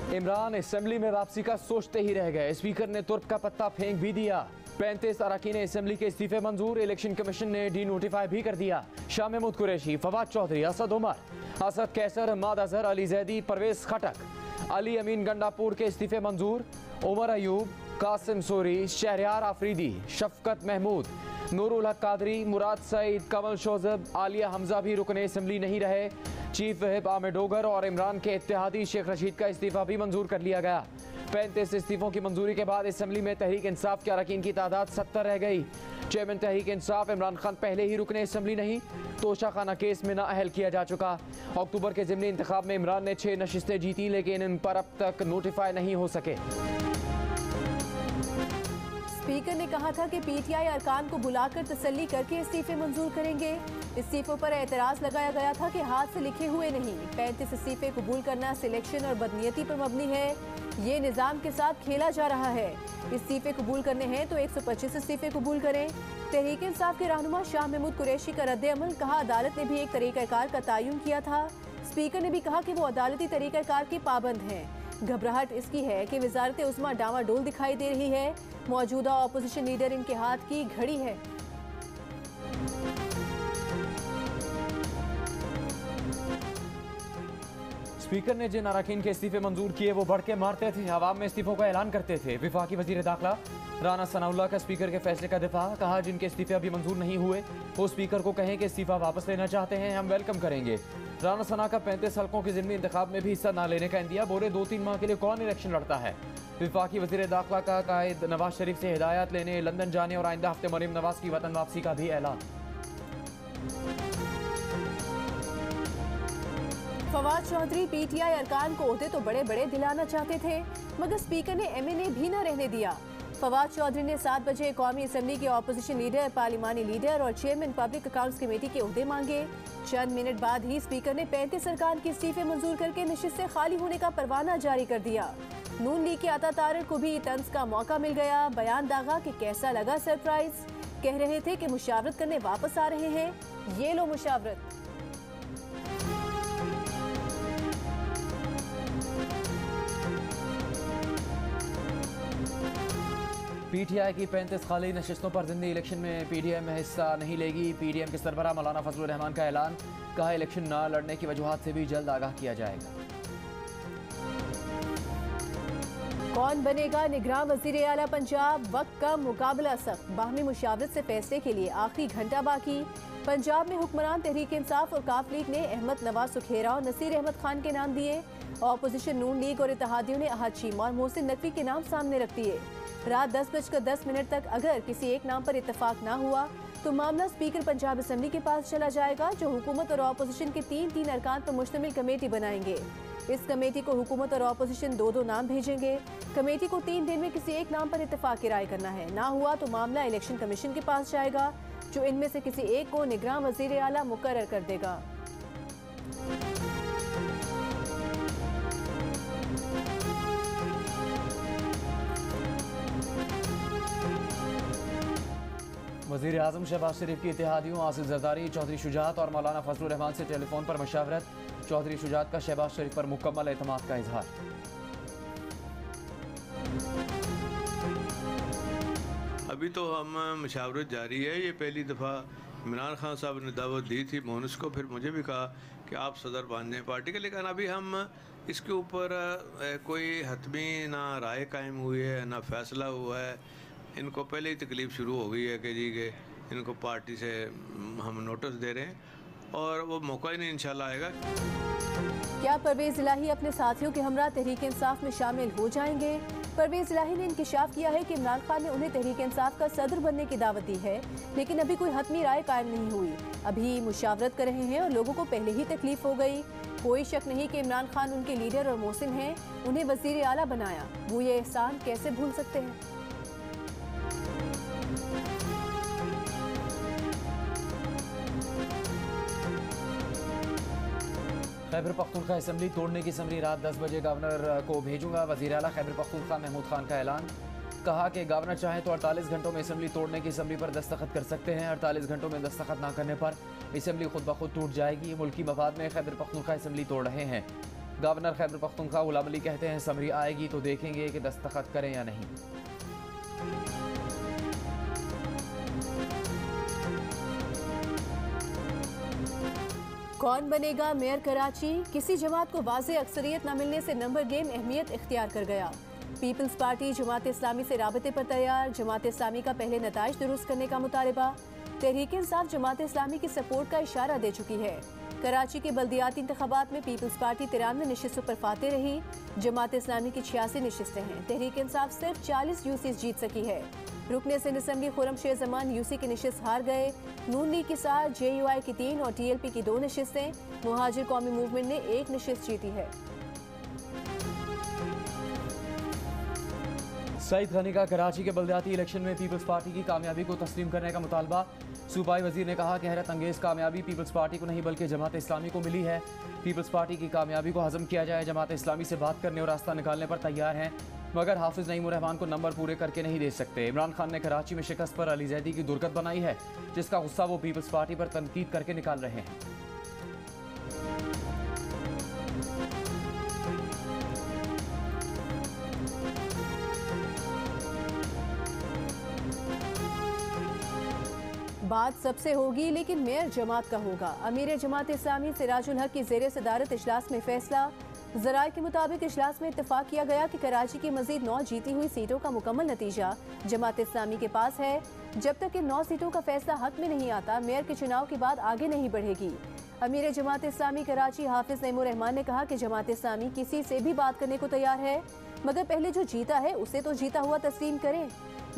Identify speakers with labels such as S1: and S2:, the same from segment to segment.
S1: Imran assembly में वापसी का सोचते ही रह गए। स्पीकर ने तुर्क का पत्ता फेंक भी दिया। 35 अरकान असेंबली के इस्तीफे मंजूर। इलेक्शन कमीशन ने डी नोटिफाई भी कर दिया। शाह महमूद कुरैशी, फवाद चौधरी, असद उमर, असद कैसर, माद अजहर, अली जैदी, परवेज खटक, अली अमीन गंडापुर के इस्तीफे मंजूर। उमर अयूब, कासिम सोरी, शहरयार आफरीदी, शफकत महमूद, नूरुल हक कादरी, मुराद सईद, कमल शोजब, आलिया हमजा भी रुकने असेंबली नहीं रहे। चीफ व्हिप आमिर डोगर और इमरान के इत्तेहादी शेख रशीद का इस्तीफा भी मंजूर कर लिया गया। 35 इस्तीफों की मंजूरी के बाद असेंबली में तहरीक इंसाफ के अरकान की तादाद 70 रह गई। चेयरमैन तहरीक इंसाफ इमरान खान पहले ही रुकने असेंबली नहीं, तोशा खाना केस में नाअहल किया जा चुका। अक्टूबर के ज़िमनी इंतखाब में इमरान ने 6 नशिस्तें जीती, लेकिन इन पर अब तक नोटिफाई नहीं हो सके।
S2: स्पीकर ने कहा था कि पीटीआई अरकान को बुलाकर तसल्ली करके इस्तीफे मंजूर करेंगे। इस्तीफों पर एतराज लगाया गया था कि हाथ से लिखे हुए नहीं। 35 इस्तीफे कबूल करना सिलेक्शन और बदनीयती पर मबनी है। ये निज़ाम के साथ खेला जा रहा है। इस्तीफे कबूल करने हैं तो 125 इस्तीफे कबूल करें। तहरीक इंसाफ के रहनुमा शाह महमूद कुरैशी का रद्द-ए-अमल, कहा अदालत ने भी एक तरीक़ाकार का तयन किया था। स्पीकर ने भी कहा कि वो अदालती तरीक़ाकार के पाबंद हैं। घबराहट इसकी है कि वज़ारत उस्मा डावाडोल दिखाई दे रही है। मौजूदा अपोजिशन लीडर इनके हाथ की घड़ी है।
S1: स्पीकर ने जिन अरकान के इस्तीफे मंजूर किए वो बढ़ के मारते थे, अवाम में इस्तीफों का ऐलान करते थे। वफाकी वजीर दाखिला राना सनाउल्लाह का स्पीकर के फैसले का दिफा, कहा जिनके इस्तीफे अभी मंजूर नहीं हुए वो स्पीकर को कहें कि इस्तीफा वापस लेना चाहते हैं, हम वेलकम करेंगे। राना सना का 35 हल्कों के ज़िमनी इंतखाब में भी हिस्सा न लेने का इंदिया, बोले 2-3 माह के लिए कौन इलेक्शन लड़ता है। वफाकी वजीर दाखिला का कायद नवाज शरीफ से हिदायत लेने लंदन जाने और आइंदा हफ्ते मरीम नवाज की वतन वापसी का भी ऐलान।
S2: फवाद चौधरी पीटीआई अरकान को ओहदे तो बड़े बड़े दिलाना चाहते थे, मगर स्पीकर ने एमएनए भी न रहने दिया। फवाद चौधरी ने 7 बजे कौमी असम्बली के अपोजिशन लीडर, पार्लिमानी लीडर और चेयरमैन पब्लिक अकाउंट्स कमेटी के ओहदे मांगे। चंद मिनट बाद ही स्पीकर ने 35 अरकान के इस्तीफे मंजूर करके नशिस्तें खाली होने का परवाना जारी कर दिया। नून लीग के अता तारिक को भी तंज का मौका मिल गया। बयान दागा कि कैसा लगा सरप्राइज। कह रहे थे कि मुशावरत करने वापस आ रहे हैं, ये लो मुशावरत।
S1: पीटीआई की 35 खाली नशिस्तों पर जिंदी इलेक्शन में पीडीएम हिस्सा नहीं लेगी। पीडीएम के सरबराह मौलाना फजलुर रहमान का ऐलान, कहा इलेक्शन न लड़ने की वजूहात से भी जल्द आगाह किया जाएगा।
S2: कौन बनेगा निगरां वजीर आला पंजाब, वक्त का मुकाबला सख्त। बाहमी मुशावरत से फैसले के लिए आखिरी घंटा बाकी। पंजाब में हुक्मरान तहरीक इंसाफ और काफ लीग ने अहमद नवाज सुखेरा और नसीर अहमद खान के नाम दिए। अपोजिशन नून लीग और इत्तेहादियों ने अहद चीमा और मोहसिन नकवी के नाम सामने रख दिए। रात 10:10 तक अगर किसी एक नाम पर इत्तेफाक ना हुआ तो मामला स्पीकर पंजाब असेंबली के पास चला जाएगा, जो हुकूमत और अपोजिशन के 3 अरकान पर मुश्तमिल कमेटी बनाएंगे। इस कमेटी को हुकूमत और अपोजिशन 2 नाम भेजेंगे। कमेटी को 3 दिन में किसी एक नाम पर इत्तेफाक की राय करना है। ना हुआ तो मामला इलेक्शन कमीशन के पास जाएगा, जो इनमें से किसी एक को निगरां वजीर आला मुकर्रर कर देगा।
S1: वज़ीर आज़म शहबाज शरीफ की इत्तेहादियों आसिफ जरदारी, चौधरी शुजात और मौलाना फजलुर रहमान से टेलीफोन पर मशावरत। चौधरी शुजात का शहबाज शरीफ पर मुकम्मल एतमाद का इजहार।
S3: अभी तो हम मशावरत जारी है। ये पहली दफ़ा इमरान खान साहब ने दावत दी थी मोहनस को, फिर मुझे भी कहा कि आप सदर बन जाएं पार्टी के, लेकिन अभी हम इसके ऊपर कोई हतमी ना राय कायम हुई है ना फैसला हुआ है। इनको पहले ही तकलीफ़ शुरू हो गई है कि जी के इनको पार्टी से हम नोटिस दे रहे हैं और वो मौका ही नहीं इंशाल्लाह आएगा।
S2: क्या परवेज़ इलाही अपने साथियों के हमरा तहरीक इंसाफ में शामिल हो जाएंगे? परवेज़ इलाही ने इंकिशाफ किया है कि इमरान खान ने उन्हें तहरीक इंसाफ का सदर बनने की दावत दी है, लेकिन अभी कोई हतमी राय कायम नहीं हुई। अभी मुशावरत कर रहे हैं और लोगों को पहले ही तकलीफ हो गई। कोई शक नहीं कि इमरान खान उनके लीडर और मोहसिन हैं, उन्हें वज़ीर आला बनाया, वो ये एहसान कैसे भूल सकते हैं।
S1: खैबर पख्तूनख्वा असेंबली तोड़ने की समरी रात 10 बजे गवर्नर को भेजूंगा। वज़ीर आला खैबर पख्तूनख्वा महमूद खान का ऐलान, कहा कि गवर्नर चाहे तो 48 घंटों में असेंबली तोड़ने की समरी पर दस्तखत कर सकते हैं। 48 घंटों में दस्तखत ना करने पर असेंबली खुद ब खुद टूट जाएगी। मुल्की मफाद में खैबर पख्तूनख्वा असेंबली तोड़ रहे हैं। गवर्नर खैबर पख्तूनख्वा गुलाम अली कहते हैं समरी आएगी तो देखेंगे कि दस्तखत करें या नहीं।
S2: कौन बनेगा मेयर कराची? किसी जमात को वाज़े अक्सरियत न मिलने से नंबर गेम अहमियत इख्तियार कर गया। पीपल्स पार्टी जमात इस्लामी से राबते पर तैयार। जमात इस्लामी का पहले नताइज दुरुस्त करने का मुतालबा। तहरीक इंसाफ जमात इस्लामी की सपोर्ट का इशारा दे चुकी है। कराची के बल्दियाती इंतखाबात में पीपल्स पार्टी 93 नशिस्तों पर फाते रही। जमात इस्लामी की 86 नशिस्तें हैं। तहरीक इंसाफ सिर्फ 40 यूसीज जीत सकी है। रुकने सिंध असम्बली खुरम शेर जमान यूसी की नशिस्त हार गए। नून लीग के साथ JUI की 3 और TLP की 2 नशिस्तें। मुहाजिर कौमी मूवमेंट ने 1 नशिस्त जीती है।
S1: सईद गनी का कराची के बल्दियाती इलेक्शन में पीपल्स पार्टी की कामयाबी को तस्लीम करने का मुतालबा। सूबाई वजीर ने कहा कि हैरत अंगेज कामयाबी पीपल्स पार्टी को नहीं बल्कि जमात इस्लामी को मिली है। पीपल्स पार्टी की कामयाबी को हजम किया जाए। जमात इस्लामी से बात करने और रास्ता निकालने पर तैयार हैं, मगर हाफिज नईमुर रहमान को नंबर पूरे करके नहीं दे सकते। इमरान खान ने कराची में शिकस्त पर अली जैदी की दुर्गत बनाई है, जिसका गुस्सा वो पीपल्स पार्टी पर तनकीद करके निकाल रहे हैं।
S2: बात सबसे होगी लेकिन मेयर जमात का होगा। अमीर जमात इस्लामी सिराजुल हक की ज़ेर सदारत इजलास में फैसला। ज़राए के मुताबिक इजलास में इत्तफाक किया गया कि कराची की मजीद 9 जीती हुई सीटों का मुकम्मल नतीजा जमात इस्लामी के पास है। जब तक इन 9 सीटों का फैसला हक में नहीं आता, मेयर के चुनाव के बाद आगे नहीं बढ़ेगी। अमीर जमात इस्लामी कराची हाफिज नईमुर रहमान ने कहा कि जमात इस्लामी किसी से भी बात करने को तैयार है, मगर पहले जो जीता है उसे तो जीता हुआ तस्लीम करें।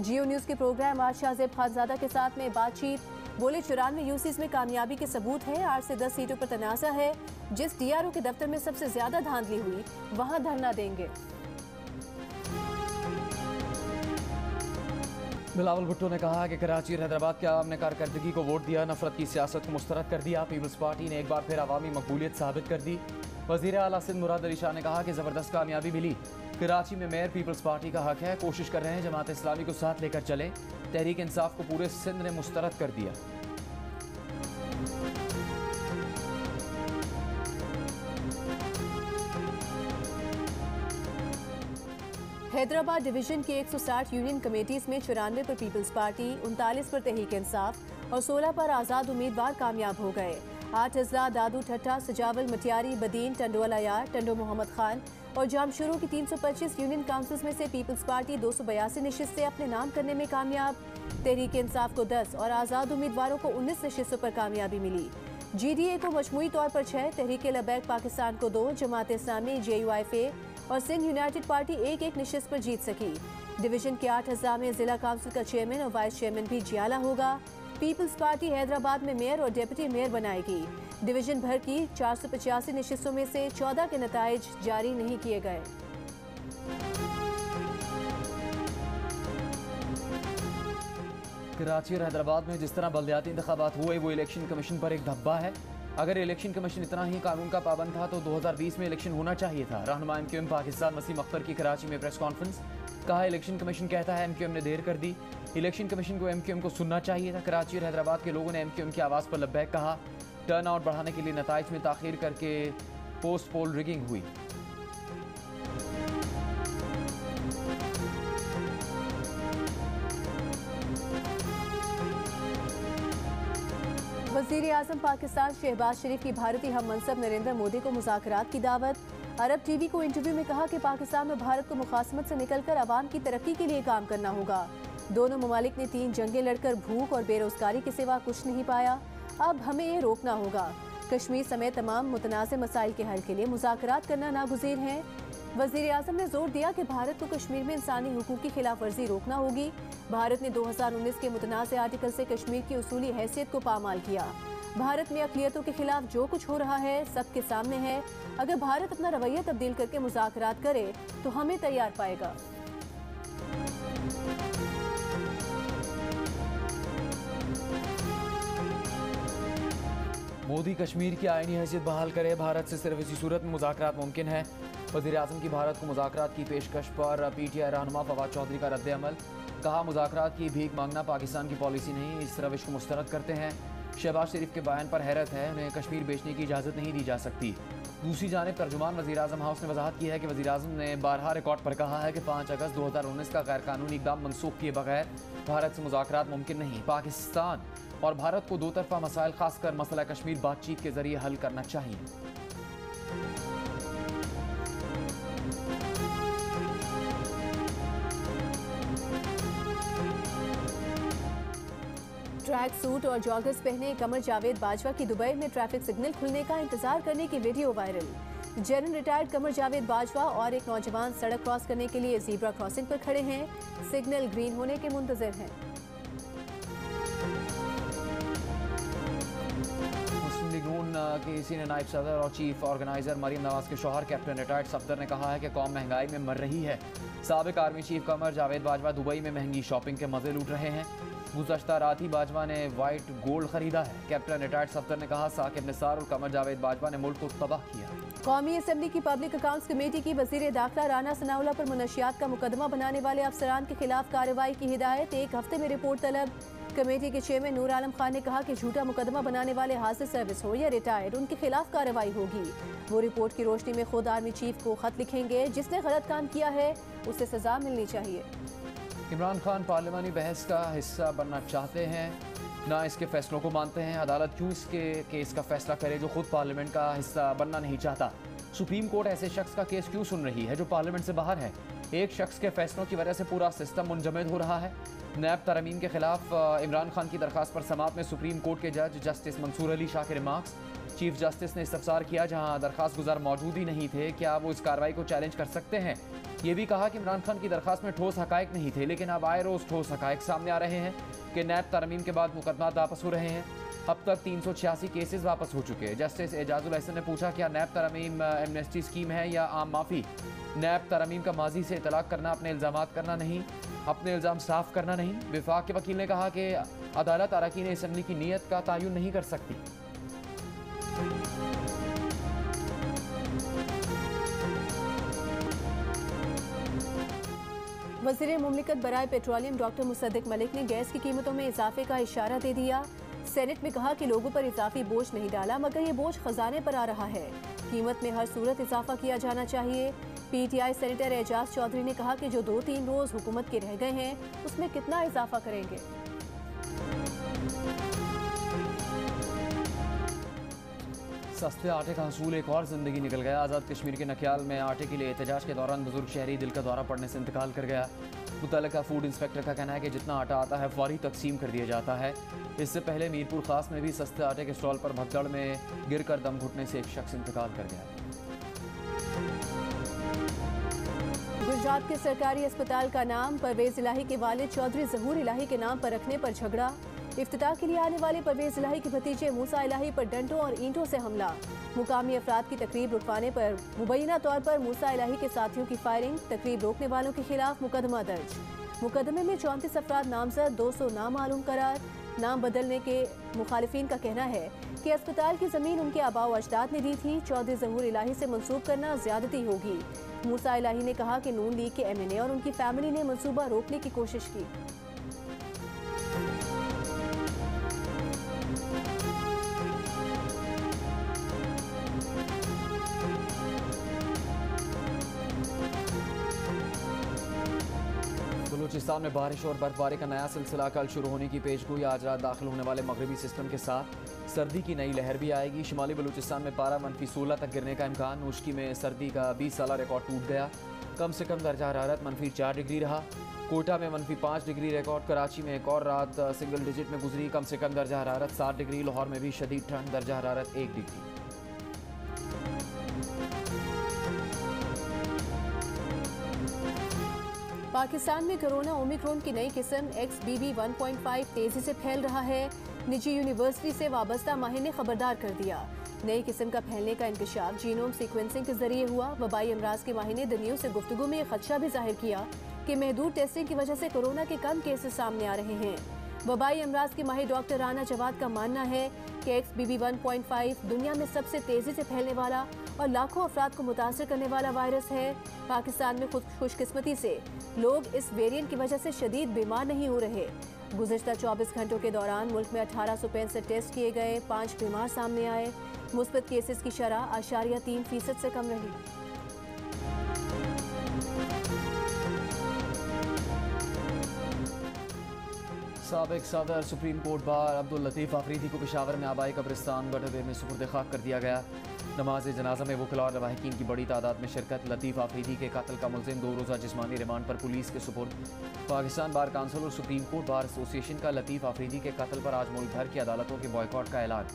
S2: जियो न्यूज़ के प्रोग्राम आज शाहजेब खानजादा के साथ में बातचीत। बोले 94 यूसीज में कामयाबी के सबूत हैं। 8 से 10 सीटों पर तनाज़ा है। जिस DRO के दफ्तर में सबसे ज्यादा धांधली हुई वहां धरना देंगे।
S1: बिलावल भुट्टो ने कहा कि कराची और हैदराबाद के आवाम ने कारकर्दगी को वोट दिया, नफरत की सियासत को मुस्तरद कर दिया। पीपल्स पार्टी ने एक बार फिर अवामी मकबूलियत साबित कर दी। वज़ीर आला सिंध मुराद अली शाह ने कहा कि ज़बरदस्त कामयाबी मिली। कराची में मेयर पीपल्स पार्टी का हक है, कोशिश कर रहे हैं जमात इस्लामी को साथ लेकर चलें। तहरीक इंसाफ को पूरे सिंध ने मुस्तरद कर दिया।
S2: हैदराबाद डिवीजन की 160 यूनियन कमेटीज में 94 पर पीपल्स पार्टी, 39 पर तहरीक इंसाफ और 16 पर आज़ाद उम्मीदवार कामयाब हो गए। 8 अजला दादू ठट्टा, सजावल मटियारी, बदीन, टंडोला यार, टंडो मोहम्मद खान और जामशुरू की 325 यूनियन काउंसिल्स में से पीपल्स पार्टी 282 नशिस्तें अपने नाम करने में कामयाब। तहरीक इंसाफ को 10 और आज़ाद उम्मीदवारों को 19 नशिस्तों पर कामयाबी मिली। GDA को मजमूई तौर पर 6, तहरीक लबैक पाकिस्तान को 2, जमात इस्लामी, JUI और सिंध यूनाइटेड पार्टी 1-1 नशिस्त पर जीत सकी। डिवीजन के 8 अज़ला में जिला काउंसिल का चेयरमैन और वाइस चेयरमैन भी जियाला होगा। पीपल्स पार्टी हैदराबाद में मेयर और डिप्टी मेयर बनाएगी। डिवीजन भर की 485 नशिस्तों में से 14 के नताइज जारी नहीं किए गए।
S1: कराची और हैदराबाद में जिस तरह बल्दियाती इंतखाबात हुए वो इलेक्शन कमीशन पर एक धब्बा है। अगर इलेक्शन कमीशन इतना ही कानून का पाबंद था तो 2020 में इलेक्शन होना चाहिए था। रहनुमा MQM पाकिस्तान वसीम अख्तर की कराची में प्रेस कॉन्फ्रेंस। कहा इलेक्शन कमीशन कहता है MQM ने देर कर दी। इलेक्शन कमीशन को MQM को सुनना चाहिए था। कराची और हैदराबाद के लोगों ने MQM की आवाज़ पर लब्बैक कहा। टर्न आउट बढ़ाने के लिए नताइज में ताख़ीर करके पोस्ट पोल रिगिंग हुई।
S2: वज़ीर आज़म पाकिस्तान शहबाज शरीफ की भारतीय हम मनसब नरेंद्र मोदी को मुज़ाकरात की दावत। अरब TV को इंटरव्यू में कहा कि पाकिस्तान और भारत को मुखासमत से निकलकर आवाम की तरक्की के लिए काम करना होगा। दोनों ममालिक ने 3 जंगें लड़कर भूख और बेरोजगारी के सिवा कुछ नहीं पाया। अब हमें ये रोकना होगा। कश्मीर समेत तमाम मुतनाज़ मसाइल के हल के लिए मुज़ाकरात करना नागुज़ीर है। वज़ीर आज़म ने जोर दिया कि भारत को कश्मीर में इंसानी हुकूक की खिलाफ वर्जी रोकना होगी। भारत ने 2019 के मुतनाज़ आर्टिकल से कश्मीर की उसूली हैसियत को पामाल किया। भारत में अक़लियतों के खिलाफ जो कुछ हो रहा है सबके सामने है। अगर भारत अपना रवैया तब्दील करके मुज़ाकरात करे तो हमें तैयार पाएगा।
S1: मोदी कश्मीर की आईनी हैसियत बहाल करे, भारत से सिर्फ इसी सूरत में मुज़ाकरात मुमकिन है। वज़ीर आज़म की भारत को मुज़ाकरात की पेशकश पर PTI रहनुमा फवाद चौधरी का रद्द अमल। कहा मुज़ाकरात की भीख मांगना पाकिस्तान की पॉलिसी नहीं, इस रविश को मुस्तरद करते हैं। शहबाज शरीफ के बयान पर हैरत है, उन्हें कश्मीर बेचने की इजाज़त नहीं दी जा सकती। दूसरी जानिब तर्जुमान वज़ीर-ए-आज़म हाउस ने वजाहत की है कि वज़ीर-ए-आज़म ने बारहा रिकॉर्ड पर कहा है कि 5 अगस्त 2019 का गैर कानूनी इक़दाम मनसूख किए बगैर भारत से मुज़ाकरात मुमकिन नहीं। पाकिस्तान और भारत को दो तरफ़ा मसाइल खासकर मसला कश्मीर बातचीत के जरिए हल करना चाहिए।
S2: ट्रैक सूट और जॉगर्स पहने कमर जावेद बाजवा की दुबई में ट्रैफिक सिग्नल खुलने का इंतजार करने की video viral. General retired Qamar Javed Bajwa और एक नौजवान सड़क क्रॉस करने के लिए ज़ीब्रा क्रॉसिंग पर खड़े हैं। सिग्नल ग्रीन होने के मुंतज़िर हैं।
S1: मुस्लिम लीग नून के सीनियर नायब सदर और चीफ ऑर्गेनाइजर मरीम नवाज के शौहर कैप्टन रिटायर्ड सफदर ने कहा है कि कौम महंगाई में मर रही है। साबिक army chief Qamar Javed Bajwa Dubai में महंगी शॉपिंग के मजे लूट रहे हैं। गुज़श्ता रात ही बाजवा ने वाइट गोल्ड खरीदा है। कैप्टन रिटायर्ड सफदर ने कहा साकिब निसार और कमर जावेद बाजवा ने मुल्क को तबाह किया।
S2: कौमी असम्बली की पब्लिक अकाउंट्स कमेटी की वज़ीर दाखिला राना सनाउल्लाह पर मुनशियात का मुकदमा बनाने वाले अफसरान के खिलाफ कार्रवाई की हिदायत। 1 हफ्ते में रिपोर्ट तलब। कमेटी के चेयरमैन नूर आलम खान ने कहा कि झूठा मुकदमा बनाने वाले हाजिर सर्विस हो या रिटायर्ड, उनके खिलाफ कार्रवाई होगी। वो रिपोर्ट की रोशनी में खुद आर्मी चीफ को खत लिखेंगे। जिसने गलत काम किया है उसे सजा मिलनी चाहिए।
S1: इमरान खान पार्लिमानी बहस का हिस्सा बनना चाहते हैं, ना इसके फैसलों को मानते हैं। अदालत क्यों इसके केस का फैसला करे जो खुद पार्लियामेंट का हिस्सा बनना नहीं चाहता। सुप्रीम कोर्ट ऐसे शख्स का केस क्यों सुन रही है जो पार्लियामेंट से बाहर है। एक शख्स के फैसलों की वजह से पूरा सिस्टम मुंजमद हो रहा है। नैब तरमीम के खिलाफ इमरान खान की दरखास्त पर समाअत में सुप्रीम कोर्ट के जज जस्टिस मंसूर अली शाह के रिमार्क्स। चीफ जस्टिस ने इस्तफसार किया जहां दरखास्त गुजार मौजूद ही नहीं थे, क्या वो इस कार्रवाई को चैलेंज कर सकते हैं। ये भी कहा कि इमरान खान की दरखास्त में ठोस हकायक नहीं थे, लेकिन अब आए रोज़ ठोस हकायक सामने आ रहे हैं कि नैब तरमीम के बाद मुकदमात वापस हो रहे हैं। अब तक 386 केसेस वापस हो चुके हैं। जस्टिस एजाजुल हसन ने पूछा क्या नैब तरमीम एमनेस्टी स्कीम है या आम माफ़ी। नैब तरमीम का माजी से इतलाक करना, अपने इल्ज़ामात करना नहीं, अपने इल्ज़ाम साफ करना नहीं। विफाक के वकील ने कहा कि अदालत अरकान असम्बली की नीयत का तयन नहीं कर सकती।
S2: वज़ीर मुमलिकत बराए पेट्रोलियम डॉक्टर मुसद्दिक मलिक ने गैस की कीमतों में इजाफे का इशारा दे दिया। सेनेट में कहा कि लोगों पर इजाफी बोझ नहीं डाला, मगर ये बोझ खजाने पर आ रहा है। कीमत में हर सूरत इजाफा किया जाना चाहिए। PTI सेनेटर एजाज चौधरी ने कहा कि जो 2-3 रोज हुकूमत के रह गए हैं उसमें कितना इजाफा करेंगे।
S1: सस्ते आटे का हसूल एक और जिंदगी निकल गया। आज़ाद कश्मीर के नकियाल में आटे के लिए एहतजाज के दौरान बुजुर्ग शहरी दिल का दौरा पड़ने से इंतकाल कर गया। मुतल्लिका फूड इंस्पेक्टर का कहना है कि जितना आटा आता है फौरी तकसीम कर दिया जाता है। इससे पहले मीरपुर खास में भी सस्ते आटे के स्टॉल पर भगदड़ में गिरकर दम घुटने से एक शख्स इंतकाल कर गया।
S2: गुजरात के सरकारी अस्पताल का नाम परवेज इलाही के वालिद चौधरी ज़हूर इलाही के नाम पर रखने पर झगड़ा। इफ्तिताह के लिए आने वाले परवेज इलाही के भतीजे मूसा इलाही पर डंडों और ईंटों से हमला। मुकामी अफराद की तकरीब रुकवाने पर मुबैना तौर पर मूसा इलाही के साथियों की फायरिंग। तकरीब रोकने वालों के खिलाफ मुकदमा दर्ज। मुकदमे में 34 अफराद नामजद, 200 नामालूम करार। नाम बदलने के मुखालिफिन का कहना है कि अस्पताल की ज़मीन उनके आबाओ अजदाद ने दी थी। चौधरी ज़हूर इलाही से मंसूब करना ज्यादती होगी। मूसा इलाही ने कहा कि नून लीग के MNA और उनकी फैमिली ने मंसूबा रोकने की कोशिश की।
S1: बलूचिस्तान में बारिश और बर्फबारी का नया सिलसिला कल शुरू होने की पेशगोई। आज रात दाखिल होने वाले मगरबी सिस्टम के साथ सर्दी की नई लहर भी आएगी। शुमाली बलूचिस्तान में पारा -16 तक गिरने का इम्कान। नूशकी में सर्दी का 20 साला रिकॉर्ड टूट गया। कम से कम दर्जा हरारत -4 डिग्री रहा। कोटा में -5 डिग्री रिकॉर्ड। कराची में एक और रात सिंगल डिजिट में गुजरी। कम से कम दर्जा हरारत 7 डिग्री। लाहौर में भी शदीद ठंड, दर्जा हरारत 1 डिग्री।
S2: पाकिस्तान में कोरोना ओमिक्रॉन की नई किस्म XBB.1.5 तेजी से फैल रहा है। निजी यूनिवर्सिटी से वाबस्ता माहिर ने खबरदार कर दिया। नई किस्म का फैलने का इंकशाफ जीनोम सीक्वेंसिंग के जरिए हुआ। वबाई अमराज के माहिर ने द न्यूज़ से गुफ्तगू में खदशा भी जाहिर किया कि महदूद टेस्टिंग की वजह से कोरोना के कम केसेस सामने आ रहे हैं। वबाई अमराज के माहिर डॉक्टर राना जवाद का मानना है कि XBB.1.5 दुनिया में सबसे तेजी से फैलने वाला और लाखों अफराद को मुतासर करने वाला वायरस है। पाकिस्तान में खुशकिस्मती से लोग इस वेरिएंट की वजह से शदीद बीमार नहीं हो रहे। गुज़श्ता 24 घंटों के दौरान मुल्क में 1865 टेस्ट किए गए, 5 बीमार सामने आए। मुस्बत केसेस की शरह 8.3% से कम रही।
S1: साबिक सदर supreme court bar Abdul Latif Afridi को पेशावर में आबाई कब्रिस्तान गढ़वे में सुपुर्द खाक कर दिया गया। नमाज जनाजा में वकला और लवाहिकीन की बड़ी तादाद में शिरकत। लतीफ़ आफरीदी के कत्ल का मुलजिम 2 रोज़ा जिस्मानी रिमांड पर पुलिस के सुपुर्द। पाकिस्तान बार काउंसिल और सुप्रीम कोर्ट बार एसोसिएशन का लतीफ़ आफरीदी के कत्ल पर आज मुल्क भर की अदालतों के बॉयकॉट का ऐलान।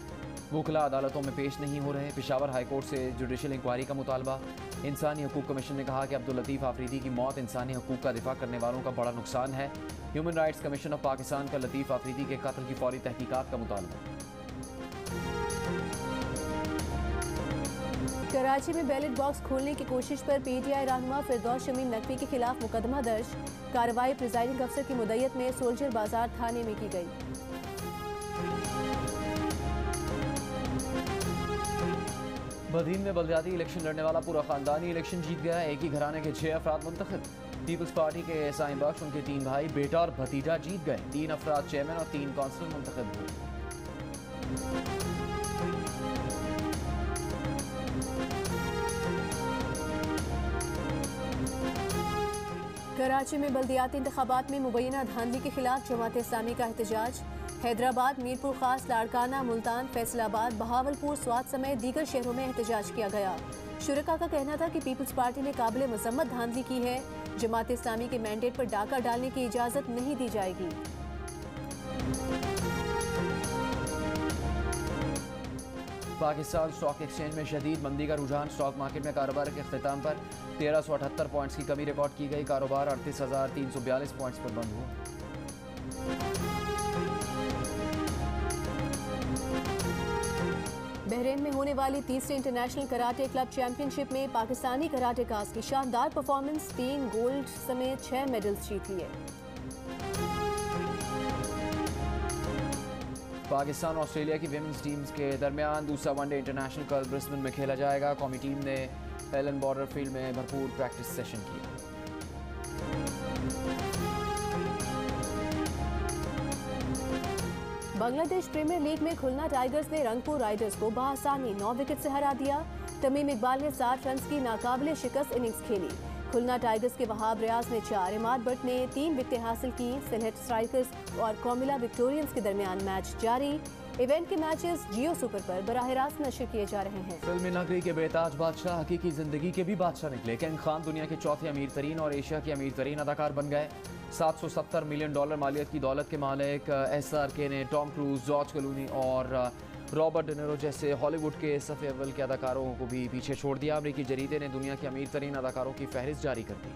S1: वकला अदालतों में पेश नहीं हो रहे। पेशावर हाई कोर्ट से जुडिशल इंक्वायरी का मुतालबा। इंसानी हकूक़ कमीशन ने कहा कि अब्दुल लतीफ़ आफरीदी की मौत इंसानी हकूक़ का दिफा करने वालों का बड़ा नुकसान है। Human rights commission of Pakistan का लतीफ़ आफरीदी के कत्ल की फौरी तहकीकात का मुतालबा।
S2: कराची में बैलेट बॉक्स खोलने की कोशिश पर पीटीआई रहनुमा फिरदौस शमीम नकवी के खिलाफ मुकदमा दर्ज। कार्रवाई प्रिजाइडिंग अफसर की मुद्दत में सोल्जर बाजार थाने में की गई।
S1: बदीन में बलदियाती इलेक्शन लड़ने वाला पूरा खानदानी इलेक्शन जीत गया। एक ही घराने के 6 अफराद मुंतखब। पीपल्स पार्टी के साईं बख्श, उनके 3 भाई, बेटा और भतीजा जीत गए। 3 अफराद चेयरमैन और 3 काउंसिलर मुंतखब हुए।
S2: कराची में बल्दियाती इंतखाबात में मुबैना धांधली के खिलाफ जमात इस्लामी का एहतजाज। हैदराबाद, मीरपुर खास, लाड़काना, मुल्तान, फैसलाबाद, बहावलपुर, स्वात समेत दीगर शहरों में एहतजाज किया गया। शुरका का कहना था कि पीपल्स पार्टी ने काबिल मजम्मत धांधली की है। जमात इस्लामी के मैंडेट पर डाका डालने की इजाज़त नहीं दी जाएगी।
S1: पाकिस्तान स्टॉक एक्सचेंज में शदीद मंदी का रुझान। स्टॉक मार्केट में कारोबार के अख्ताम पर 1378 पॉइंट्स की कमी रिकॉर्ड की गई। कारोबार 38,342 पॉइंट्स पर बंद हुआ।
S2: बहरीन में होने वाली तीसरी इंटरनेशनल कराटे क्लब चैंपियनशिप में पाकिस्तानी कराटेकास की शानदार परफॉर्मेंस। 3 गोल्ड समेत 6 मेडल्स जीत लिए।
S1: पाकिस्तान और ऑस्ट्रेलिया की विमेंस टीम्स के दरमियान दूसरा वनडे इंटरनेशनल कल ब्रिस्बेन में खेला जाएगा। कौमी टीम ने एलन बॉर्डर फील्ड में भरपूर प्रैक्टिस सेशन किया।
S2: बांग्लादेश प्रीमियर लीग में खुलना टाइगर्स ने रंगपुर राइडर्स को बआसानी 9 विकेट से हरा दिया। तमीम इकबाल ने 60 रन की नाकाबिले शिकस्त इनिंग्स खेली। खुलना टाइगर्स के वहाब रियाज ने 4, इमाद भट्ट ने 3 विकेटें हासिल की। सिलहट स्ट्राइकर्स और कौमिला विक्टोरियंस के दरमियान मैच जारी। इवेंट के मैचेस जियो सुपर पर बराह रास्त नशर किए जा रहे हैं।
S1: फिल्मी नगरी के बेताज बादशाह हकीकी जिंदगी के भी बादशाह निकले। किंग खान दुनिया के चौथे अमीर तरीन और एशिया के अमीर तरीन अदाकार बन गए। $770 मिलियन मालियत की दौलत के मालिक SRK ने टॉम क्रूज, जॉर्ज क्लूनी और रॉबर्ट डेनिरो जैसे हॉलीवुड के सफ़े अव्वल के अदाकारों को भी पीछे छोड़ दिया। अमेरिकी जरीदे ने दुनिया के अमीर तरीन अदाकारों की फहरिस्त जारी कर दी।